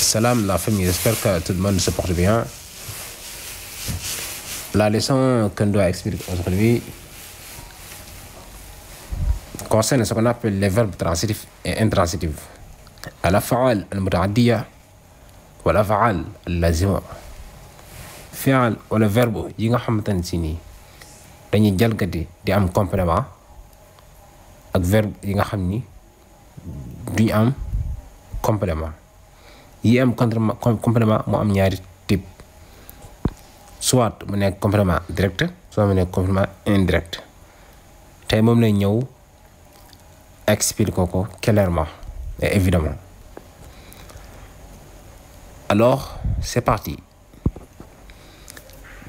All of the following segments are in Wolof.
Salam la famille, j'espère que tout le monde se porte bien. La leçon qu'on doit expliquer aujourd'hui concerne ce qu'on appelle les verbes transitifs et intransitifs. الأفعال المتعدية والأفعال اللازمة. fi'al wala verbe yi nga xamante ne si nii dañuy jalgati di am complément ak verbe yi nga xam ni duñu am complément. yi am complément mu am ñaari type, soit mu nekk complément direct soit mu nekk complément indirect. tey moom lay ñëw expliquer ko clairement et évidemment. Alors c'est parti.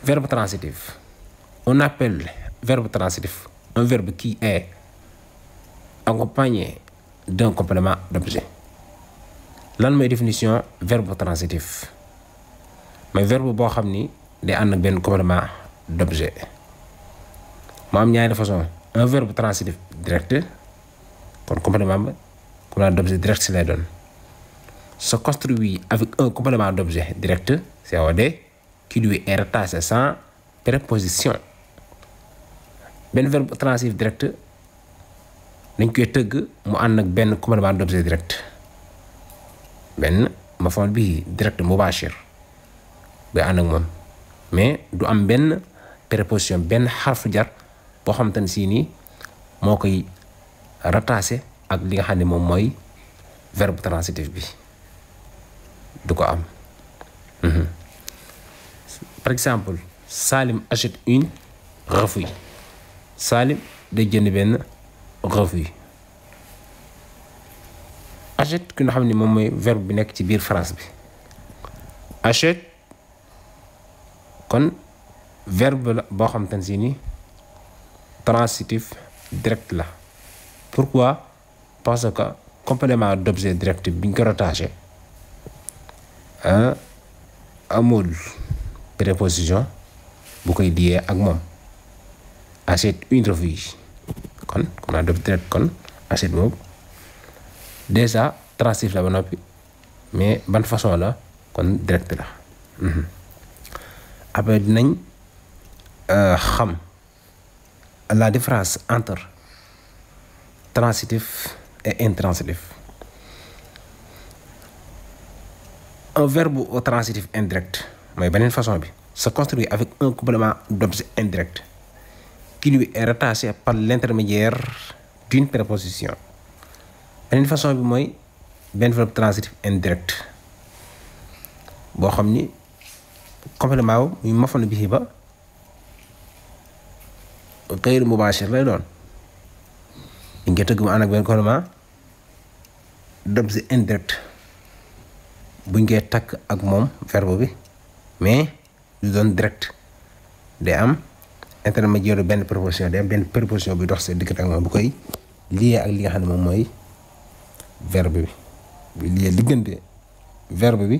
Verbe transitif. On appelle verbe transitif un verbe qui est accompagné d'un complément d'objet. lan mooy définition verbe transitif? mooy verbe boo xam ni day ànd ak benn complément d'objet. moo am ñaari façon, un verbe transitif direct, kon complément d'objet direct si lay doon, se construit avec un complément d'objet direct COD qui lui est rattaché sans préposition. benn verbe transitif direct dañ koy tëgg mu ànd ak benn complément d'objet direct. benn mafoon bi direct mubashir bay ànd ak moom, mais du am benn préposition, benn xarfu jar boo xamante ne si nii moo koy rattaché ak li nga xam ne moom mooy verbe transitif bi, du ko am. Par exemple, Salim achète une revue. Salim day jënd benn revue. Achète ki nga xam ne moom mooy verbe bi nekk ci biir phrase bi. Achète kon verbe la boo xamante ne si ni transitif direct la. Pourquoi? Parce que complément d'objet direct bi ñu ko rattaché amul préposition bu koy lié ak moom. Achète une revue kon complément d'objet direct, kon achète boobu déjà transitif la ba noppi, mais ban façon la kon direct la. après dinañ xam la différence entre transitif et intransitif. Un verbe au transitif indirect mooy beneen façon bi, se construit avec un complément d'objet indirect qui lui est rattaché par l'intermédiaire d'une préposition. beneen façon bi mooy benn verbe transitif indirect boo xam ni complément wu muy mafoon bi ba xëyru mubashir lay doon. dañ koy tëgg mu ànd ak benn complément d'objet indirect buñ koy takk ak moom verbe bi, mais du doon direct, day am intermédiaire benn préposition, day am benn préposition bi dox seen diggante ak moom bu koy lié ak li nga xam ne moom mooy verbe bi lié diggante verbe bi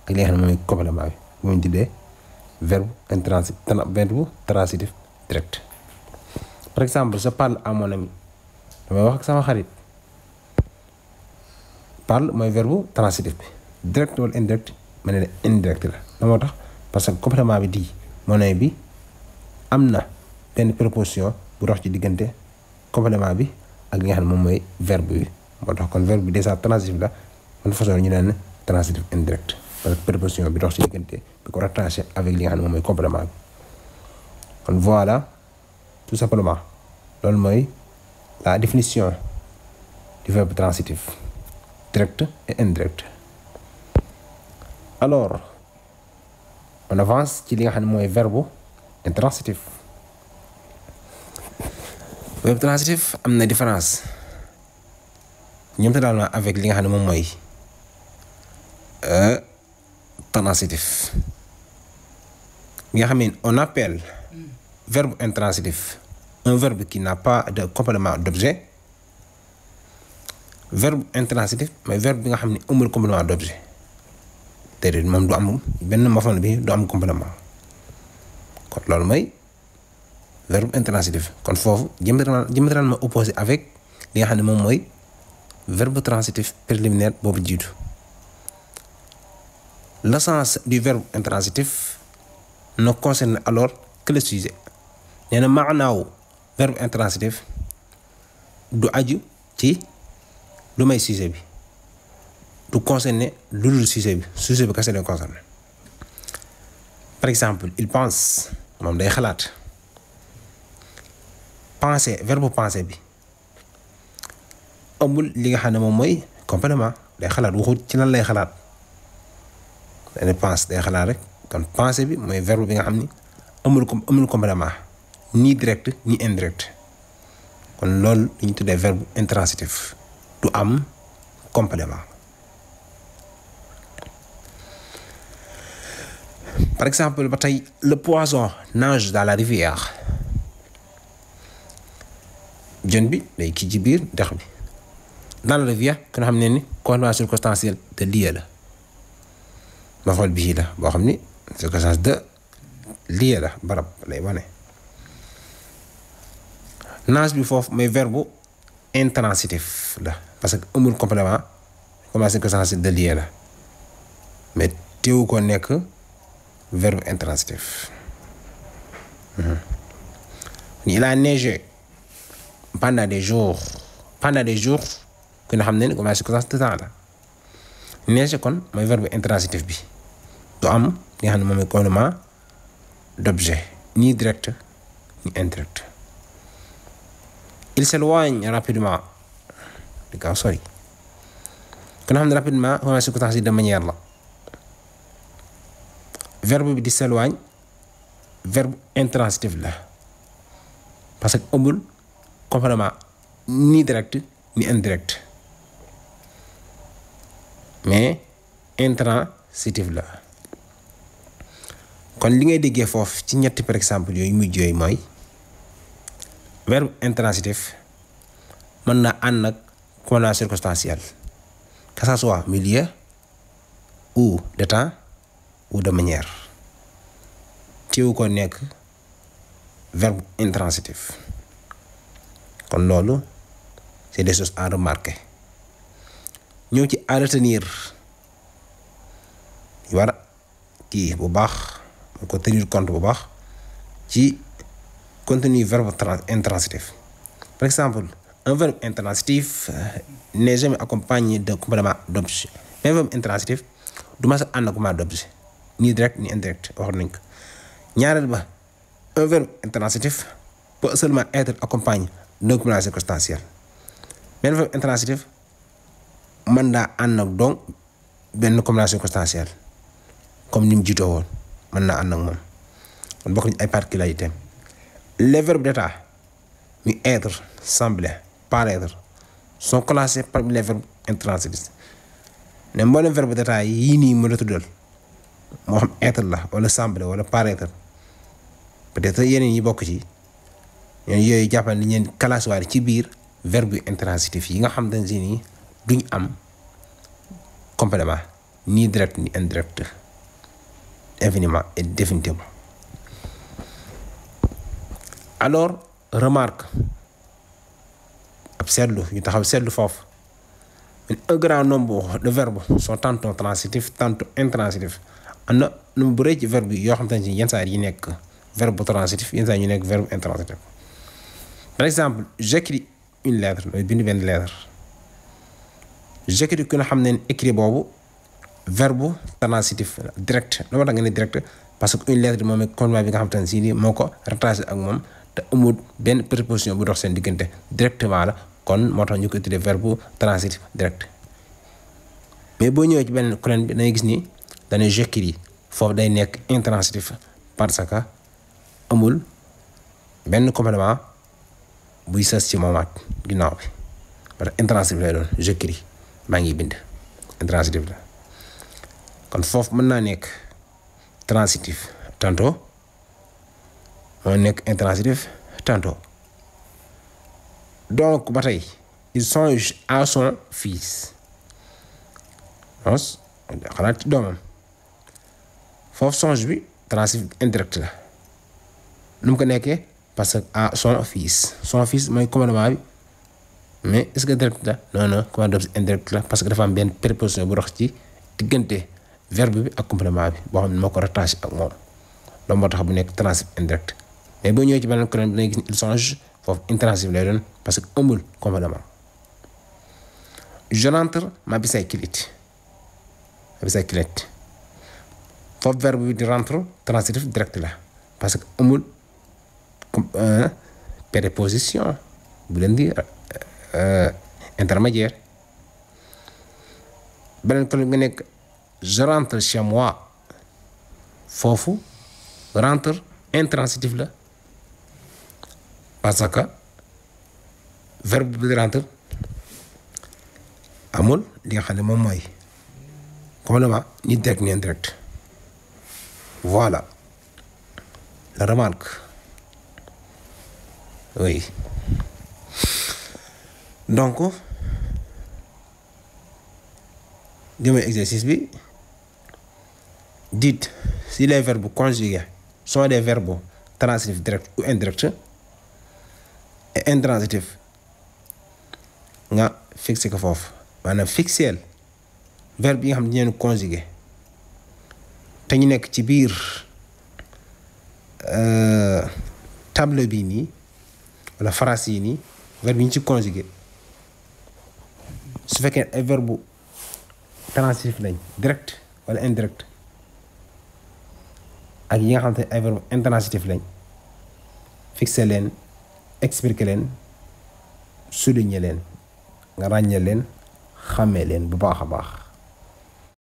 ak li nga xam ne mooy complément bi bu ñu tuddee verbe transitif direct. Par exemple, je parle à mon ami, damay wax ak sama xarit. Parle mooy verbe transitif bi, direct wala indirect ma ne indirect la. la moo tax parce que complément bi di mon ami bi am na benn préposition bu dox ci diggante complément bi ak li nga xam ne moom mooy verbe bi. moo tax kon verbe bi déjà transitif la, kon façon ñu naan transitif indirect, parce que préposition bi dox ci diggante bi ko rattaché avec li nga xam ne moom mooy complément bi. kon voilà tout simplement loolu mooy la définition du verbe transitif direct et indirect. Alors on avance ci li nga xam ne mooy verbe intransitif. Verbe transitif am na différence ñoom totalement avec li nga xam ne moom mooy transitif. li nga xam ne on appelle verbe intransitif un verbe qui n'a pas de complément d'objet. Verbe intransitif mooy verbe bi nga xam ne amul complément d'objet, te moom du am benn mafoon bi du am complément, kon loolu mooy verbe intransitif. kon foofu diamétralement opposé avec li nga xam ne moom mooy verbe transitif préliminaire boobu jiitu. l'essence du verbe intransitif ne concerne alors que le sujet. nee na maanaaw verbe intransitif du aju ci lu may sujet bi, du concerner lu dul sujet bi kese lay concerner. par exemple il pense moom day xalaat. penser verbe penser bi amul li nga xam ne moom mooy complément, day xalaat waxut ci lan lay xalaat. day pense day xalaat rek. kon penser bi mooy verbe bi nga xam ni amul complément ni direct ni indirect. kon loolu li ñu tuddee verbe intransitif du am complément. par exemple ba tey le poisson nage dans la rivière. jën bi day kii ci biir dex bi. dans la rivière ku nga xam ne ni complément circonstanciel de lieu la. maf'ul bihi la boo xam ni circonstance de lieu la barab lay wane. nage bi foofu mooy verbe intransitif la parce que amul complément circonstance de lieu la mais teewu ko nekk verbe intransitif. il a neigé pendant des jours ku nga xam ne ni comme circonstance de temps la. neige kon mooy verbe intransitif bi du am li nga xam ne moom mooy complément d'objet ni direct ni indirect. il s'éloigne rapidement di gaaw sori ku nga xam ne rapidement comme circonstance de manière la. verbe bi di s'éloigne verbe intransitif la parce que amul complément ni direct ni indirect mais intransitif la. kon li ngay déggee foofu ci ñetti par exemple yooyu mujj yooyu mooy verbe intransitif mën na ànd ak complément circonstanciel que ça soit milieu ou de temps ou de manière teewu ko nekk verbe intransitif. kon loolu c'est des choses à remarquer. ñëw ci à retenir yu war kii bu baax mu ko tenir compte bu baax ci contenu verbe intransitif. par exemple un verbe intransitif n'est jamais accompagné de complément d'objet. mais verbe intransitif du mas a ànd ak complément d'objet ni direct ni indirect waxoon nañ ko. ñaareel ba un verbe intransitif peut seulement être accompagné d'un complément circonstanciel. mais verbe intransitif mën naa ànd ak donc benn complément circonstanciel comme ni mu jiitoo woon mën naa ànd ak moom. kon bokk nañ ay particularités. les verbes d'état muy être, sembler, paraître sont classés parmi les verbes intransitifs. ne mboolem verbe d'état yii nii mu la tuddal moo xam être la wala sembler wala paraître peut-être yeneen yi bokk ci ñoom yooyu jàppal ni ñeen classe waale ci biir verbe intransitif yi nga xam ne nii duñ am complément ni direct ni indirect infiniment et définitivement. alors remarque ab seetlu ñu taxaw seetlu foofu un grand nombre de verbes sont tantôt transitifs tantôt intransitifs. am na nu mu bëree ci verbe yi yoo xam te ne yenn saa yi nekk verbe transitif yenn saa yi nekk verbe intransitif. par exemple j'écris une lettre mooy bind benn lettre. j'écris ku nga xam ne écrit boobu verbe transitif direct la moo tax nga ne direct parce que une lettre moom it complément bi nga xam te ne si nii moo ko rattaché ak moom te amul benn préposition bu dox seen diggante directement la kon moo tax ñu koy tuddee verbe transitif direct. mais boo ñëwee ci benn colonne bi dangay gis ni dañuy j'écris foofu day nekk intransitif parce que amul benn complément buy sës ci moomaat ginnaaw bi parce que intransitif lay doon j'écris maa ngi bind intransitif la kon foofu mën naa nekk transitif tantôt moo nekk intransitif tantôt. donc ba tey il songe à son fils mos xalaat ci doomam foofu songe bi transitif indirect la nu mu ko nekkee parce que à son fils mooy commandement bi mais est-ce que direct la non non commandement indirect la parce que dafa am benn préposition bu dox ci diggante verbe bi ak complément bi boo xam ne moo ko rattaché ak moom loolu moo tax bu nekk transitif indirect mais boo ñëwee ci beneen kuréel bi da ngay gis il change foofu intransitif lay doon parce que amul complément. Je rentre ma bicyclette foofu verbe bi di rentre transitif direct la parce que amul préposition bu leen di intermédiaire. beneen kuréel nga nekk je rentre chez moi foofu rentre intransitif la parce que verbe bi rentre amul li nga xam ne moom mooy complément ni direct ni indirect. Voilà la remarque. Oui. Donc jëmee exercice bi dites si les verbes conjugués sont des verbes transitifs directs ou indirects et intransitifs nga fixé ko foofu maanaam fixeel verbe yi nga xam ne dañu leen conjugué te ñu nekk ci biir table bii nii wala phrase yi nii verbe yi ñu ci conjugué su fekkee ay verbe transitif lañ direct wala indirect ak yi nga xam te ay verbe intransitif lañ fixé leen expliqué leen souligné leen nga ràññee leen xàmmee leen bu baax a baax.